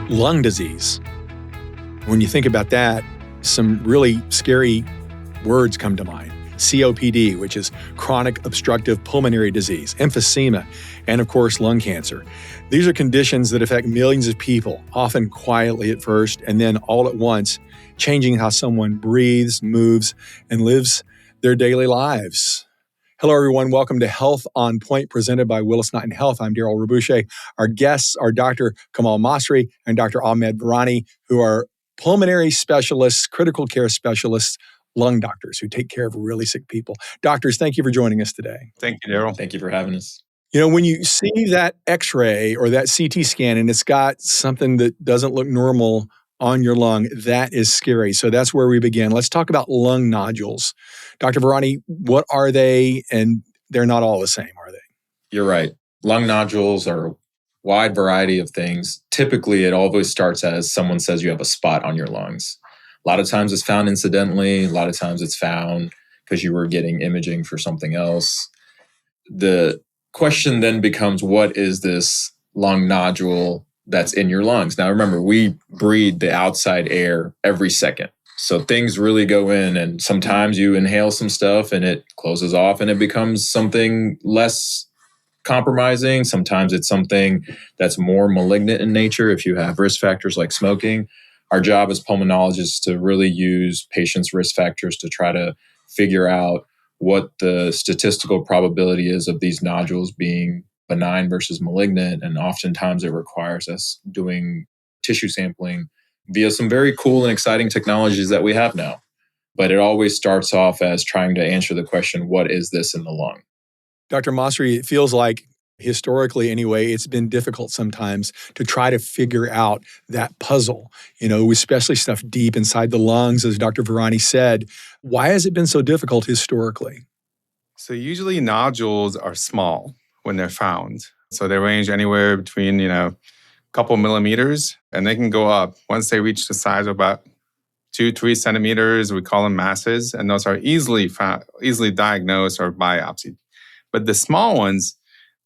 Lung disease. When you think about that, some really scary words come to mind. COPD, which is chronic obstructive pulmonary disease, emphysema, and of course, lung cancer. These are conditions that affect millions of people, often quietly at first, and then all at once, changing how someone breathes, moves, and lives their daily lives. Hello, everyone. Welcome to Health on Point, presented by Willis Knighton Health. I'm Daryl Rabouche. Our guests are Dr. Kamal Masri and Dr. Ahmed Virani, who are pulmonary specialists, critical care specialists, lung doctors who take care of really sick people. Doctors, thank you for joining us today. Thank you, Daryl. Thank you for having us. You know, when you see that X-ray or that CT scan and it's got something that doesn't look normal on your lung, that is scary. So that's where we begin. Let's talk about lung nodules. Dr. Virani, what are they? And they're not all the same, are they? You're right. Lung nodules are a wide variety of things. Typically, it always starts as someone says you have a spot on your lungs. A lot of times it's found incidentally. A lot of times it's found because you were getting imaging for something else. The question then becomes, what is this lung nodule that's in your lungs? Now, remember, we breathe the outside air every second. So things really go in, and sometimes you inhale some stuff and it closes off and it becomes something less compromising. Sometimes it's something that's more malignant in nature if you have risk factors like smoking. Our job as pulmonologists to really use patients' risk factors to try to figure out what the statistical probability is of these nodules being benign versus malignant. And oftentimes it requires us doing tissue sampling via some very cool and exciting technologies that we have now. But it always starts off as trying to answer the question, what is this in the lung? Dr. Masri, it feels like historically anyway, it's been difficult sometimes to try to figure out that puzzle, especially stuff deep inside the lungs, as Dr. Virani said. Why has it been so difficult historically? So usually nodules are small when they're found. So they range anywhere between, a couple millimeters, and they can go up. Once they reach the size of about 2-3 centimeters, we call them masses, and those are easily diagnosed or biopsied. But the small ones,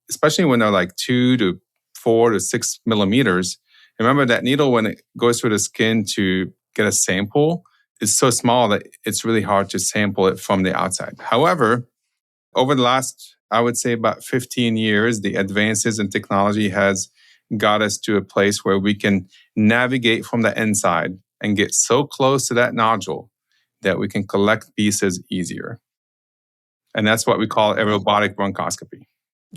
especially when they're like 2 to 4 to 6 millimeters, remember that needle, when it goes through the skin to get a sample, it's so small that it's really hard to sample it from the outside. However, over the last, I would say about 15 years, the advances in technology has got us to a place where we can navigate from the inside and get so close to that nodule that we can collect pieces easier. And that's what we call a robotic bronchoscopy.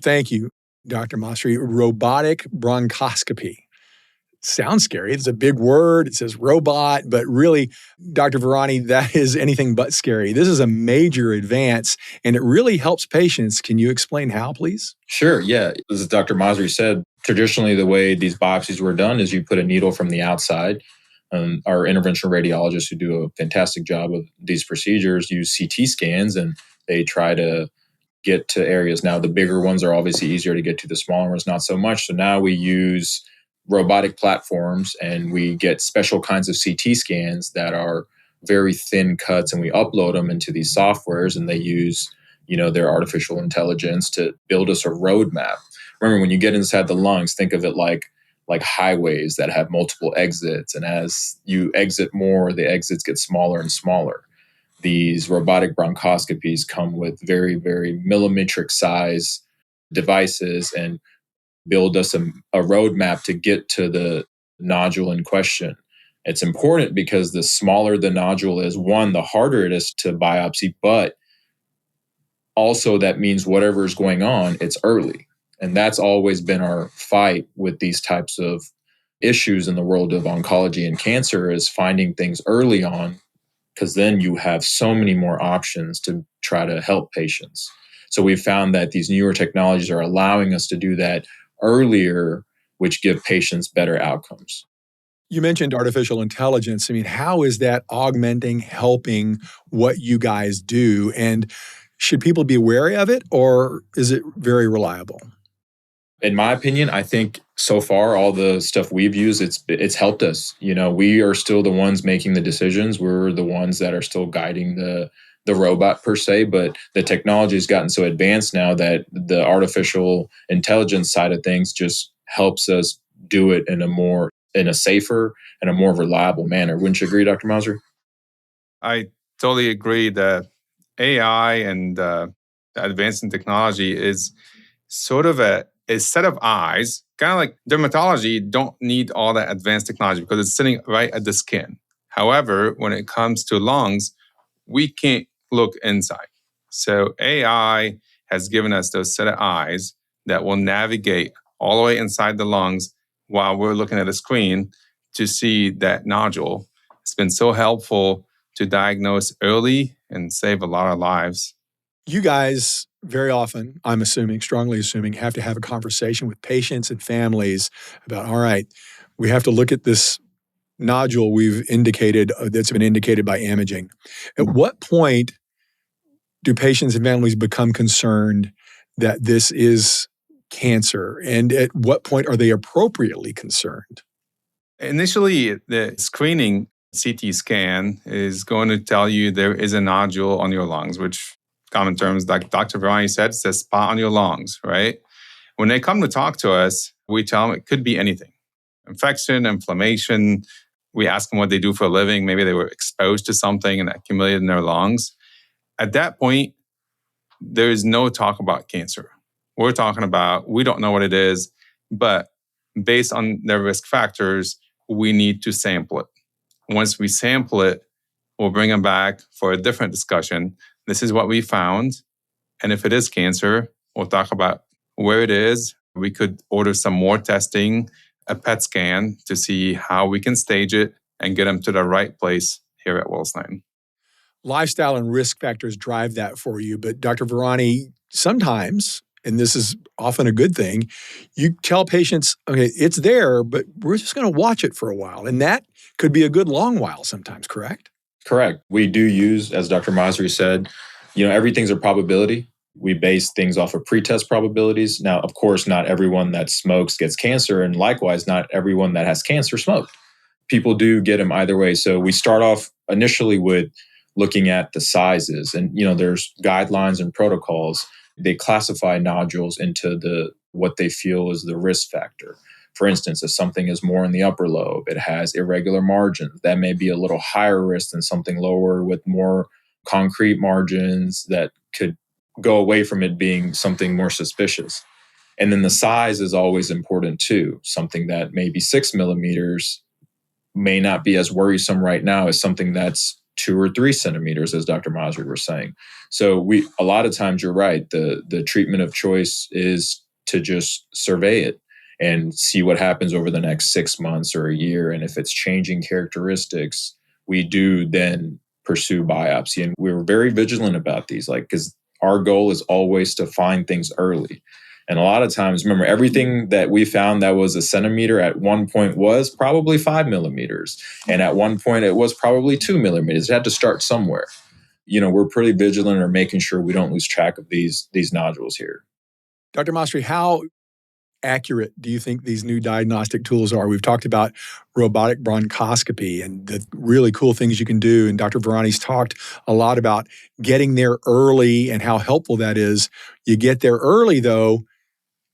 Thank you, Dr. Masri. Robotic bronchoscopy. Sounds scary. It's a big word. It says robot, but really, Dr. Virani, that is anything but scary. This is a major advance, and it really helps patients. Can you explain how, please? Sure, yeah. As Dr. Masri said, traditionally the way these biopsies were done is you put a needle from the outside. Our interventional radiologists, who do a fantastic job of these procedures, use CT scans, and they try to get to areas. Now, the bigger ones are obviously easier to get to, the smaller ones not so much. So now we use robotic platforms, and we get special kinds of CT scans that are very thin cuts, and we upload them into these softwares, and they use, their artificial intelligence to build us a roadmap. Remember, when you get inside the lungs, think of it like highways that have multiple exits, and as you exit more, the exits get smaller and smaller. These robotic bronchoscopies come with very, very millimetric size devices and build us a roadmap to get to the nodule in question. It's important because the smaller the nodule is, one, the harder it is to biopsy, but also that means whatever is going on, it's early. And that's always been our fight with these types of issues in the world of oncology and cancer, is finding things early on, because then you have so many more options to try to help patients. So we've found that these newer technologies are allowing us to do that earlier, which give patients better outcomes. You mentioned artificial intelligence. I mean, how is that augmenting, helping what you guys do? And should people be wary of it, or is it very reliable? In my opinion, I think so far, all the stuff we've used, it's helped us. We are still the ones making the decisions. We're the ones that are still guiding the robot per se, but the technology has gotten so advanced now that the artificial intelligence side of things just helps us do it in a more in a safer and a more reliable manner. Wouldn't you agree, Dr. Masri? I totally agree that AI and advancing technology is sort of a set of eyes, kind of like dermatology, don't need all that advanced technology because it's sitting right at the skin. However, when it comes to lungs, we can't look inside. So AI has given us those set of eyes that will navigate all the way inside the lungs while we're looking at a screen to see that nodule. It's been so helpful to diagnose early and save a lot of lives. You guys very often, I'm assuming, strongly assuming, have to have a conversation with patients and families about, all right, we have to look at this nodule we've indicated that's been indicated by imaging. At what point do patients and families become concerned that this is cancer? And at what point are they appropriately concerned? Initially, the screening CT scan is going to tell you there is a nodule on your lungs, which common terms, like Dr. Virani said, it's a spot on your lungs, right? When they come to talk to us, we tell them it could be anything. Infection, inflammation. We ask them what they do for a living. Maybe they were exposed to something and accumulated in their lungs. At that point, there is no talk about cancer. We're talking about, we don't know what it is, but based on their risk factors, we need to sample it. Once we sample it, we'll bring them back for a different discussion. This is what we found. And if it is cancer, we'll talk about where it is. We could order some more testing, a PET scan to see how we can stage it and get them to the right place here at Willis Knighton. Lifestyle and risk factors drive that for you. But Dr. Virani, sometimes, and this is often a good thing, you tell patients, okay, it's there, but we're just going to watch it for a while. And that could be a good long while sometimes, correct? Correct. We do use, as Dr. Masri said, everything's a probability. We base things off of pretest probabilities. Now, of course, not everyone that smokes gets cancer, and likewise, not everyone that has cancer smoked. People do get them either way. So we start off initially with looking at the sizes, and there's guidelines and protocols. They classify nodules into what they feel is the risk factor. For instance, if something is more in the upper lobe, it has irregular margins, that may be a little higher risk than something lower with more concrete margins that could go away from it being something more suspicious. And then the size is always important too. Something that may be 6 millimeters may not be as worrisome right now as something that's 2 or 3 centimeters, as Dr. Masri was saying. So a lot of times you're right. The treatment of choice is to just survey it and see what happens over the next 6 months or a year. And if it's changing characteristics, we do then pursue biopsy. And we're very vigilant about these, because our goal is always to find things early. And a lot of times, remember, everything that we found that was a centimeter at one point was probably 5 millimeters. And at one point, it was probably 2 millimeters. It had to start somewhere. We're pretty vigilant in making sure we don't lose track of these nodules here. Dr. Masri, how accurate do you think these new diagnostic tools are? We've talked about robotic bronchoscopy and the really cool things you can do. And Dr. Virani's talked a lot about getting there early and how helpful that is. You get there early, though.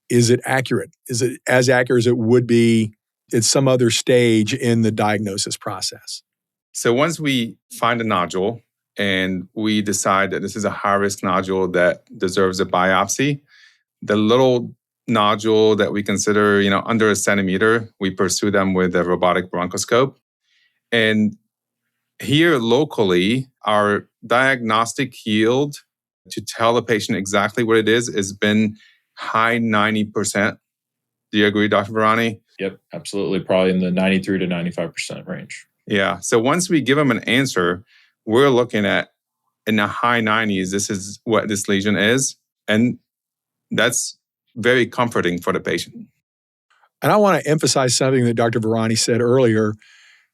Is it accurate? Is it as accurate as it would be at some other stage in the diagnosis process? So once we find a nodule and we decide that this is a high-risk nodule that deserves a biopsy, the little nodule that we consider, under a centimeter, we pursue them with a robotic bronchoscope. And here locally, our diagnostic yield to tell the patient exactly what it is has been high 90%. Do you agree, Dr. Virani? Yep, absolutely. Probably in the 93 to 95% range. Yeah. So once we give them an answer, we're looking at in the high 90s, this is what this lesion is. And that's very comforting for the patient. And I want to emphasize something that Dr. Virani said earlier.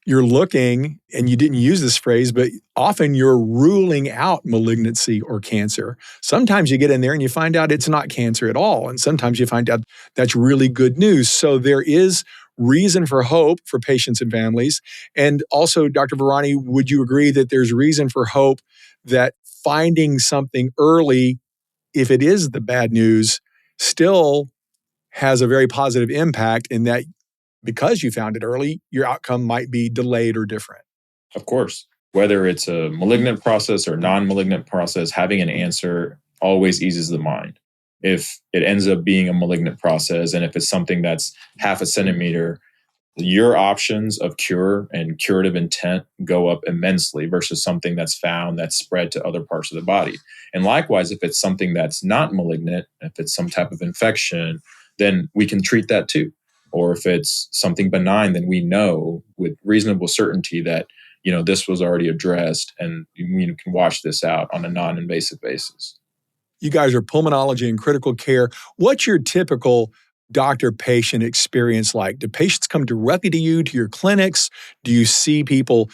You're looking, and you didn't use this phrase, but often you're ruling out malignancy or cancer. Sometimes you get in there and you find out it's not cancer at all. And sometimes you find out that's really good news. So there is reason for hope for patients and families. And also, Dr. Virani, would you agree that there's reason for hope that finding something early, if it is the bad news, still has a very positive impact in that because you found it early, your outcome might be delayed or different. Of course, whether it's a malignant process or non-malignant process, having an answer always eases the mind. If it ends up being a malignant process, and if it's something that's half a centimeter, your options of cure and curative intent go up immensely versus something that's found that's spread to other parts of the body. And likewise, if it's something that's not malignant, if it's some type of infection, then we can treat that too. Or if it's something benign, then we know with reasonable certainty that this was already addressed, and you can wash this out on a non-invasive basis. You guys are pulmonology and critical care. What's your typical doctor-patient experience like? Do patients come directly to you, to your clinics? Do you see people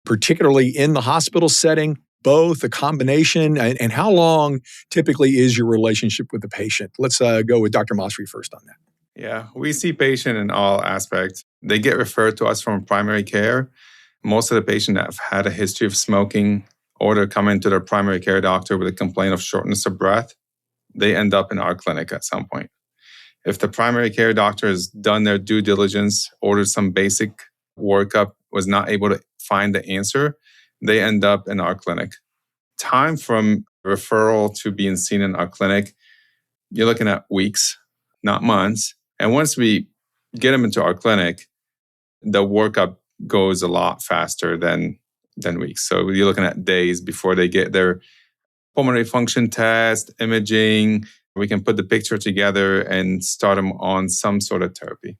particularly in the hospital setting, both, a combination? And how long typically is your relationship with the patient? Let's go with Dr. Masri first on that. Yeah, we see patient in all aspects. They get referred to us from primary care. Most of the patients that have had a history of smoking or they're coming to their primary care doctor with a complaint of shortness of breath, they end up in our clinic at some point. If the primary care doctor has done their due diligence, ordered some basic workup, was not able to find the answer, they end up in our clinic. Time from referral to being seen in our clinic, you're looking at weeks, not months. And once we get them into our clinic, the workup goes a lot faster than weeks. So you're looking at days before they get their pulmonary function test, imaging. We can put the picture together and start them on some sort of therapy.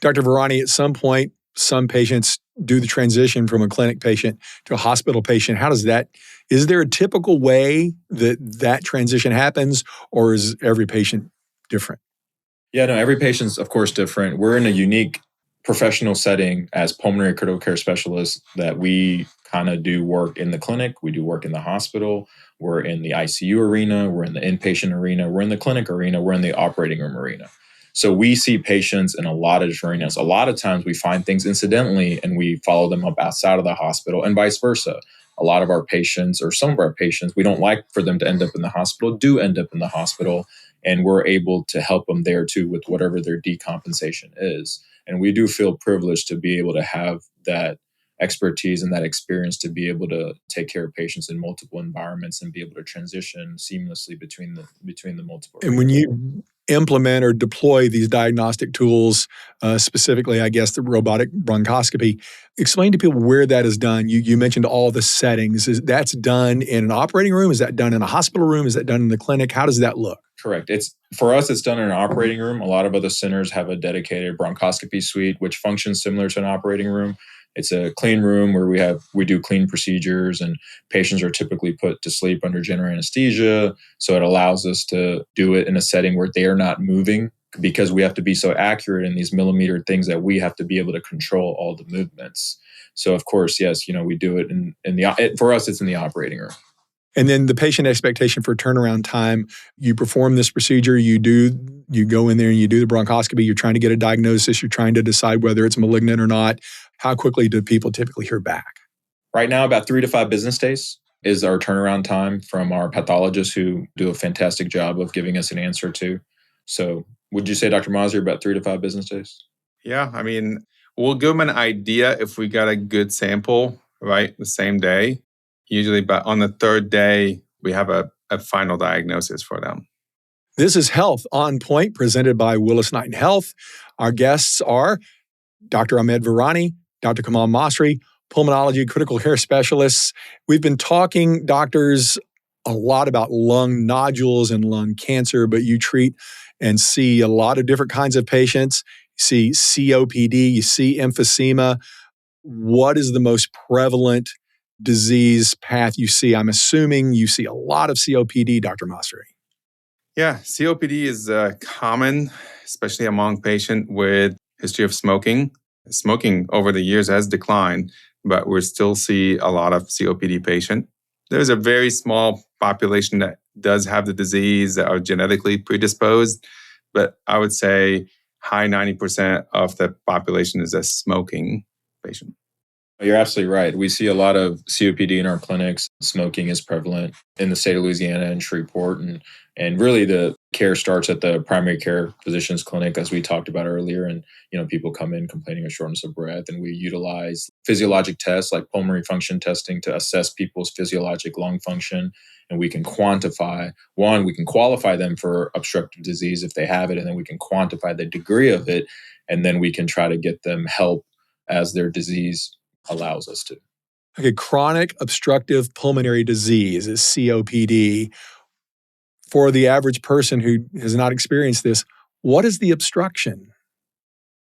Dr. Virani, at some point, some patients do the transition from a clinic patient to a hospital patient. How does that, is there a typical way that transition happens, or is every patient different? Yeah, no, every patient's, of course, different. We're in a unique professional setting as pulmonary critical care specialists that we kind of do work in the clinic. We do work in the hospital. We're in the ICU arena. We're in the inpatient arena. We're in the clinic arena. We're in the operating room arena. So we see patients in a lot of different arenas. A lot of times we find things incidentally and we follow them up outside of the hospital, and vice versa. A lot of our patients, or some of our patients, we don't like for them to end up in the hospital, do end up in the hospital, and we're able to help them there too with whatever their decompensation is. And we do feel privileged to be able to have that expertise and that experience to be able to take care of patients in multiple environments and be able to transition seamlessly between the multiple. And when you implement or deploy these diagnostic tools, specifically, I guess, the robotic bronchoscopy, explain to people where that is done. You mentioned all the settings. That's done in an operating room? Is that done in a hospital room? Is that done in the clinic? How does that look? Correct. For us, it's done in an operating room. A lot of other centers have a dedicated bronchoscopy suite, which functions similar to an operating room. It's a clean room where we do clean procedures, and patients are typically put to sleep under general anesthesia. So it allows us to do it in a setting where they are not moving, because we have to be so accurate in these millimeter things that we have to be able to control all the movements. So of course, yes, we do it for us, it's in the operating room. And then the patient expectation for turnaround time, you perform this procedure, you go in there and you do the bronchoscopy, you're trying to get a diagnosis, you're trying to decide whether it's malignant or not. How quickly do people typically hear back? Right now, about 3 to 5 business days is our turnaround time from our pathologists, who do a fantastic job of giving us an answer to. So would you say, Dr. Masri, about 3 to 5 business days? Yeah, I mean, we'll give them an idea if we got a good sample, right, the same day. Usually, but on the third day, we have a final diagnosis for them. This is Health on Point, presented by Willis Knighton Health. Our guests are Dr. Ahmed Virani, Dr. Kamal Masri, pulmonology critical care specialists. We've been talking, doctors, a lot about lung nodules and lung cancer, but you treat and see a lot of different kinds of patients. You see COPD, you see emphysema. What is the most prevalent disease path you see? I'm assuming you see a lot of COPD, Dr. Masri. Yeah, COPD is common, especially among patients with history of smoking. Smoking over the years has declined, but we still see a lot of COPD patients. There's a very small population that does have the disease that are genetically predisposed, but I would say high 90% of the population is a smoking patient. You're absolutely right. We see a lot of COPD in our clinics. Smoking is prevalent in the state of Louisiana and Shreveport. And really the care starts at the primary care physician's clinic, as we talked about earlier. And, people come in complaining of shortness of breath. And we utilize physiologic tests like pulmonary function testing to assess people's physiologic lung function. And we can quantify, we can qualify them for obstructive disease if they have it. And then we can quantify the degree of it. And then we can try to get them help as their disease allows us to. Okay, chronic obstructive pulmonary disease is COPD. For the average person who has not experienced this, what is the obstruction?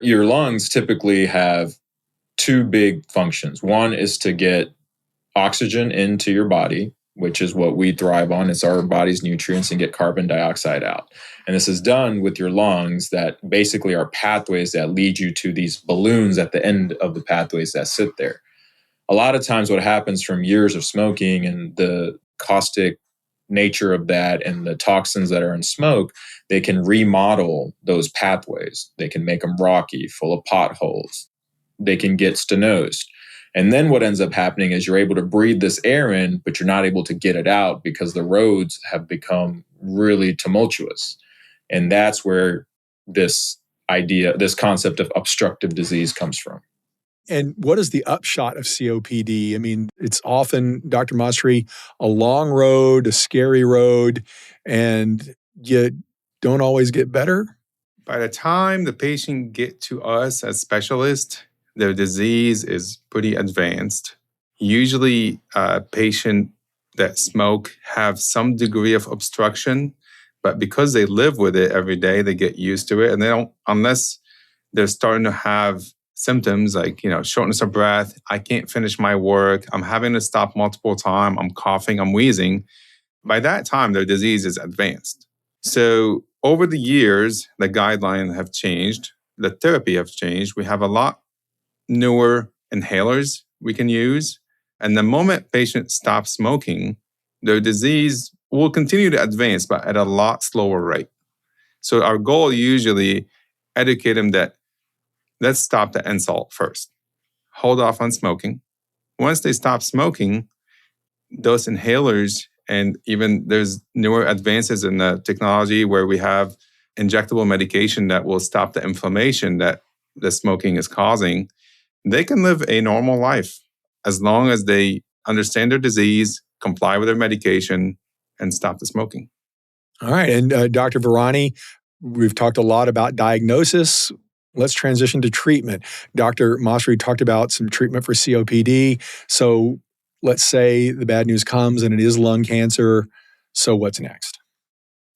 Your lungs typically have two big functions. One is to get oxygen into your body, which is what we thrive on. It's our body's nutrients, and get carbon dioxide out. And this is done with your lungs that basically are pathways that lead you to these balloons at the end of the pathways that sit there. A lot of times what happens from years of smoking and the caustic nature of that and the toxins that are in smoke, they can remodel those pathways. They can make them rocky, full of potholes. They can get stenosed. And then what ends up happening is you're able to breathe this air in, but you're not able to get it out because the roads have become really tumultuous. And that's where this concept of obstructive disease comes from. And what is the upshot of COPD? I mean, it's often, Dr. Masri, a long road, a scary road, and you don't always get better. By the time the patient get to us as specialists, their disease is pretty advanced. Usually, a patient that smoke have some degree of obstruction, but because they live with it every day, they get used to it. And they don't, unless they're starting to have symptoms like, shortness of breath, I can't finish my work, I'm having to stop multiple times, I'm coughing, I'm wheezing. By that time, their disease is advanced. So over the years, the guidelines have changed, the therapy has changed. We have a lot newer inhalers we can use. And the moment patients stop smoking, their disease will continue to advance, but at a lot slower rate. So our goal usually educate them that let's stop the insult first. Hold off on smoking. Once they stop smoking, those inhalers, and even there's newer advances in the technology where we have injectable medication that will stop the inflammation that the smoking is causing, they can live a normal life as long as they understand their disease, comply with their medication, and stop the smoking. All right. And Dr. Virani, we've talked a lot about diagnosis. Let's transition to treatment. Dr. Masri talked about some treatment for COPD. So let's say the bad news comes and it is lung cancer. So what's next?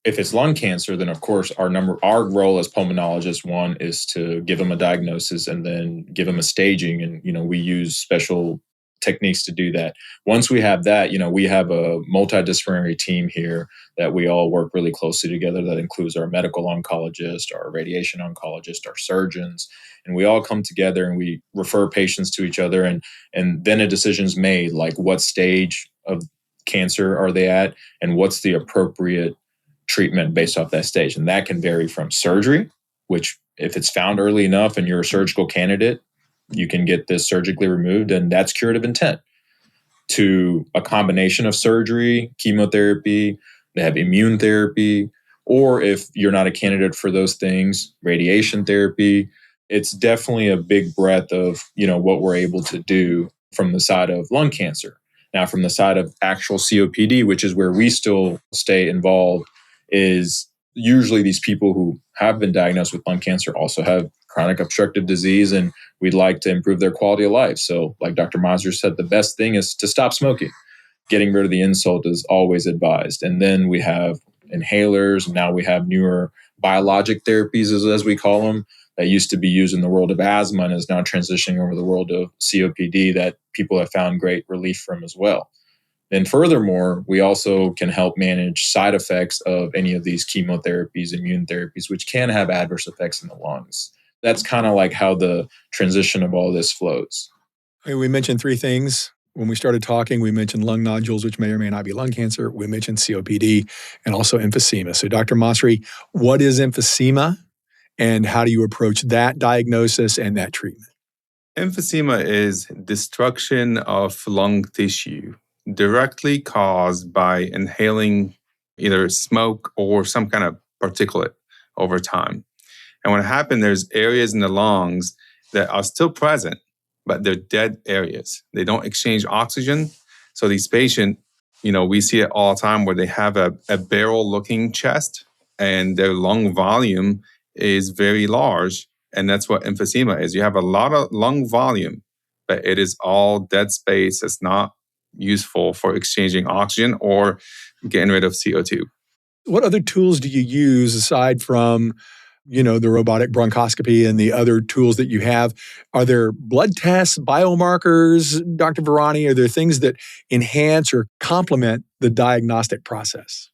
If it's lung cancer, then of course our role as pulmonologists, one is to give them a diagnosis and then give them a staging. And, we use special techniques to do that. Once we have that, we have a multidisciplinary team here that we all work really closely together. That includes our medical oncologist, our radiation oncologist, our surgeons, and we all come together and we refer patients to each other. And then a decision's made, like what stage of cancer are they at and what's the appropriate treatment based off that stage. And that can vary from surgery, which if it's found early enough and you're a surgical candidate, you can get this surgically removed, and that's curative intent, to a combination of surgery, chemotherapy, they have immune therapy, or if you're not a candidate for those things, radiation therapy. It's definitely a big breadth of, what we're able to do from the side of lung cancer. Now, from the side of actual COPD, which is where we still stay involved, is usually these people who have been diagnosed with lung cancer also have chronic obstructive disease, and we'd like to improve their quality of life. So like Dr. Mazur said, the best thing is to stop smoking. Getting rid of the insult is always advised. And then we have inhalers. Now we have newer biologic therapies, as we call them, that used to be used in the world of asthma and is now transitioning over the world of COPD that people have found great relief from as well. And furthermore, we also can help manage side effects of any of these chemotherapies, immune therapies, which can have adverse effects in the lungs. That's kind of like how the transition of all this flows. We mentioned three things. When we started talking, we mentioned lung nodules, which may or may not be lung cancer. We mentioned COPD and also emphysema. So Dr. Masri, what is emphysema and how do you approach that diagnosis and that treatment? Emphysema is destruction of lung tissue directly caused by inhaling either smoke or some kind of particulate over time. And what happened, there's areas in the lungs that are still present, but they're dead areas. They don't exchange oxygen. So these patients, we see it all the time where they have a barrel-looking chest and their lung volume is very large. And that's what emphysema is. You have a lot of lung volume, but it is all dead space. It's not useful for exchanging oxygen or getting rid of CO2. What other tools do you use aside from, the robotic bronchoscopy and the other tools that you have? Are there blood tests, biomarkers, Dr. Virani? Are there things that enhance or complement the diagnostic process?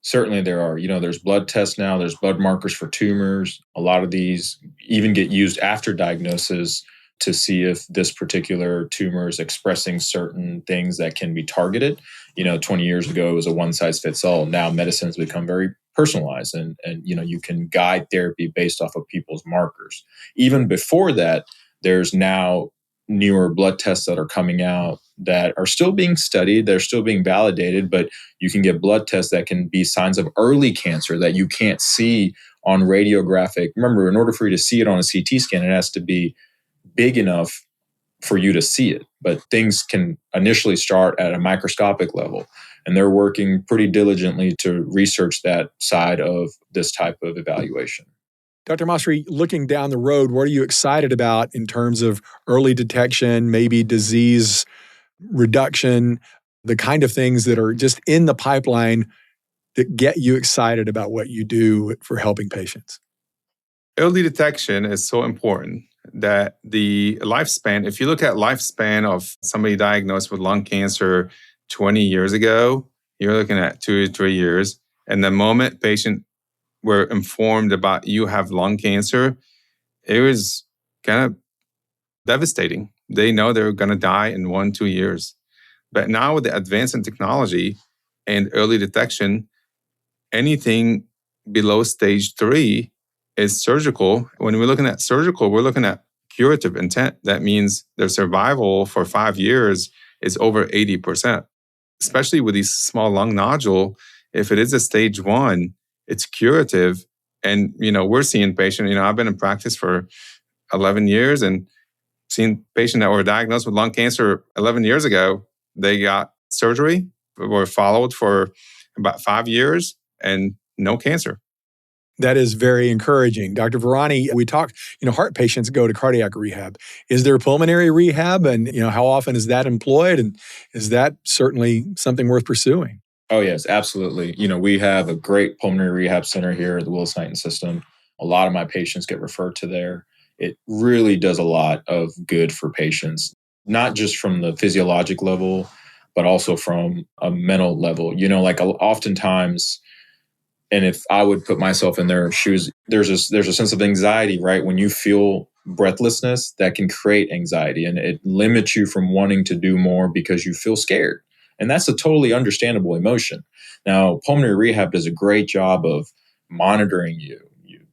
Certainly there are. There's blood tests now, there's blood markers for tumors. A lot of these even get used after diagnosis to see if this particular tumor is expressing certain things that can be targeted. 20 years ago, it was a one size fits all. Now medicine has become very personalized and you can guide therapy based off of people's markers. Even before that, there's now newer blood tests that are coming out that are still being studied. They're still being validated, but you can get blood tests that can be signs of early cancer that you can't see on radiographic. Remember, in order for you to see it on a CT scan, it has to be big enough for you to see it. But things can initially start at a microscopic level. And they're working pretty diligently to research that side of this type of evaluation. Dr. Masri, looking down the road, what are you excited about in terms of early detection, maybe disease reduction, the kind of things that are just in the pipeline that get you excited about what you do for helping patients? Early detection is so important that the lifespan, if you look at lifespan of somebody diagnosed with lung cancer 20 years ago, you're looking at 2 to 3 years. And the moment patient were informed about you have lung cancer, it was kind of devastating. They know they're going to die in 1-2 years. But now with the advance in technology and early detection, anything below stage 3 is surgical. When we're looking at surgical, we're looking at curative intent. That means their survival for 5 years is over 80%. Especially with these small lung nodule, if it is a stage 1, it's curative. And, we're seeing patients, I've been in practice for 11 years and seen patients that were diagnosed with lung cancer 11 years ago. They got surgery, were followed for about 5 years and no cancer. That is very encouraging. Dr. Virani, we talked, heart patients go to cardiac rehab. Is there pulmonary rehab? And, how often is that employed? And is that certainly something worth pursuing? Oh, yes, absolutely. We have a great pulmonary rehab center here at the Willis Knighton system. A lot of my patients get referred to there. It really does a lot of good for patients, not just from the physiologic level, but also from a mental level. Oftentimes, and if I would put myself in their shoes, there's a sense of anxiety, right? When you feel breathlessness, that can create anxiety and it limits you from wanting to do more because you feel scared. And that's a totally understandable emotion. Now, pulmonary rehab does a great job of monitoring you,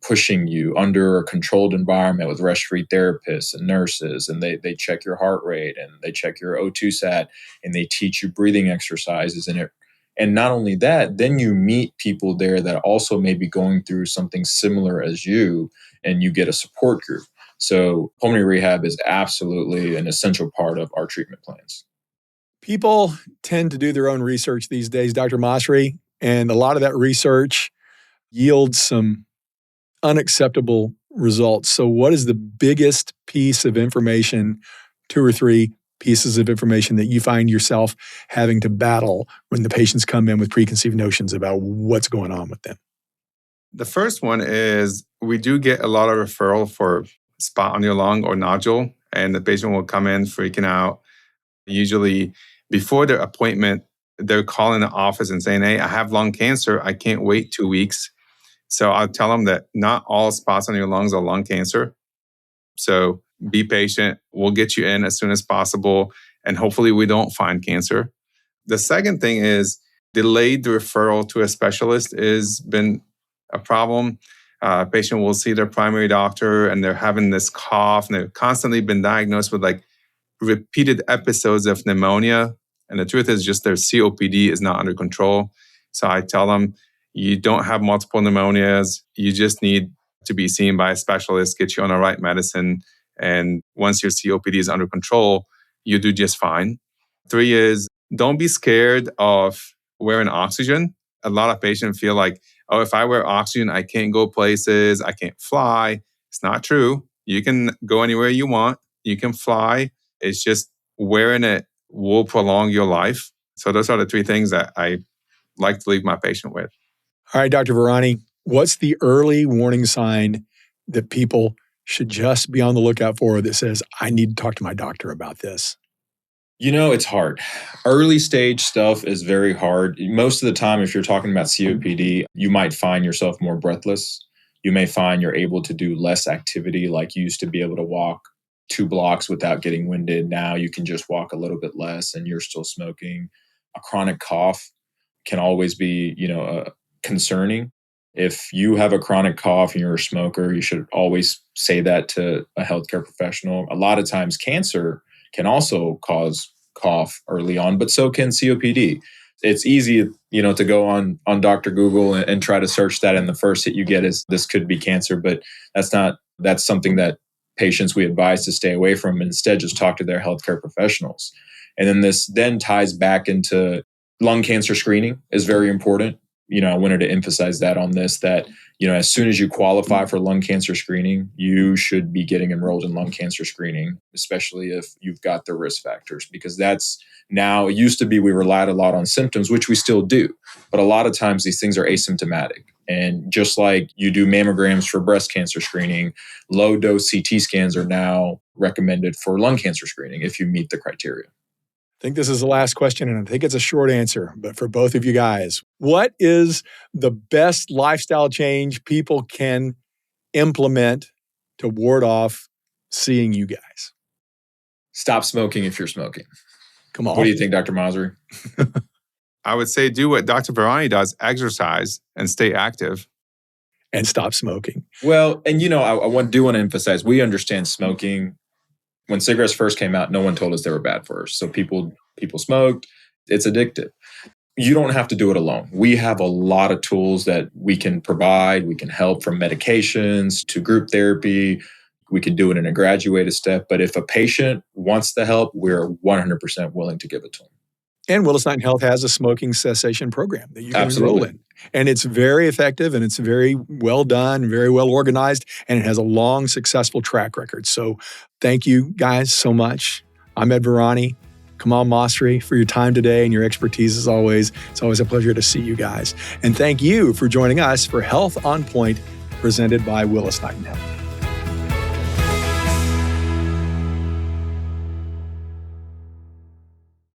pushing you under a controlled environment with respiratory therapists and nurses, and they check your heart rate and they check your O2 sat and they teach you breathing exercises in it. And not only that, then you meet people there that also may be going through something similar as you, and you get a support group. So pulmonary rehab is absolutely an essential part of our treatment plans. People tend to do their own research these days, Dr. Masri, and a lot of that research yields some unacceptable results. So what is the biggest piece of information, 2 or 3 pieces of information that you find yourself having to battle when the patients come in with preconceived notions about what's going on with them? The first one is we do get a lot of referral for spot on your lung or nodule, and the patient will come in freaking out. Usually before their appointment, they're calling the office and saying, hey, I have lung cancer. I can't wait 2 weeks. So I'll tell them that not all spots on your lungs are lung cancer. So be patient. We'll get you in as soon as possible. And hopefully we don't find cancer. The second thing is delayed referral to a specialist has been a problem. Patient will see their primary doctor and they're having this cough and they've constantly been diagnosed with like repeated episodes of pneumonia. And the truth is just their COPD is not under control. So I tell them, you don't have multiple pneumonias. You just need to be seen by a specialist, get you on the right medicine. And once your COPD is under control, you do just fine. 3 is don't be scared of wearing oxygen. A lot of patients feel like, oh, if I wear oxygen, I can't go places, I can't fly. It's not true. You can go anywhere you want. You can fly. It's just wearing it will prolong your life. So those are the 3 things that I like to leave my patient with. All right, Dr. Virani, what's the early warning sign that people should just be on the lookout for that says, I need to talk to my doctor about this? It's hard. Early stage stuff is very hard. Most of the time, if you're talking about COPD, you might find yourself more breathless. You may find you're able to do less activity, like you used to be able to walk 2 blocks without getting winded. Now you can just walk a little bit less and you're still smoking. A chronic cough can always be, concerning. If you have a chronic cough and you're a smoker, you should always say that to a healthcare professional. A lot of times cancer can also cause cough early on, but so can COPD. It's easy, to go on Dr. Google and try to search that, and the first hit you get is this could be cancer, but that's something that patients we advise to stay away from. Instead, just talk to their healthcare professionals. And then this then ties back into lung cancer screening is very important. I wanted to emphasize that on this, that, as soon as you qualify for lung cancer screening, you should be getting enrolled in lung cancer screening, especially if you've got the risk factors, because that's now, it used to be we relied a lot on symptoms, which we still do. But a lot of times these things are asymptomatic. And just like you do mammograms for breast cancer screening, low dose CT scans are now recommended for lung cancer screening if you meet the criteria. I think this is the last question, and I think it's a short answer, but for both of you guys, what is the best lifestyle change people can implement to ward off seeing you guys? Stop smoking if you're smoking. Come on. What do you think, Dr. Masri? I would say do what Dr. Virani does, exercise and stay active. And stop smoking. Well, and I do want to emphasize, we understand smoking. When cigarettes first came out, no one told us they were bad for us. So people smoked. It's addictive. You don't have to do it alone. We have a lot of tools that we can provide. We can help from medications to group therapy. We can do it in a graduated step. But if a patient wants the help, we're 100% willing to give it to them. And Willis Knighton Health has a smoking cessation program that you can Absolutely. enroll in. And it's very effective and it's very well done, very well organized, and it has a long, successful track record. So thank you guys so much. I'm Ed Virani. Kamal Masri for your time today and your expertise as always. It's always a pleasure to see you guys. And thank you for joining us for Health on Point, presented by Willis Knighton Health.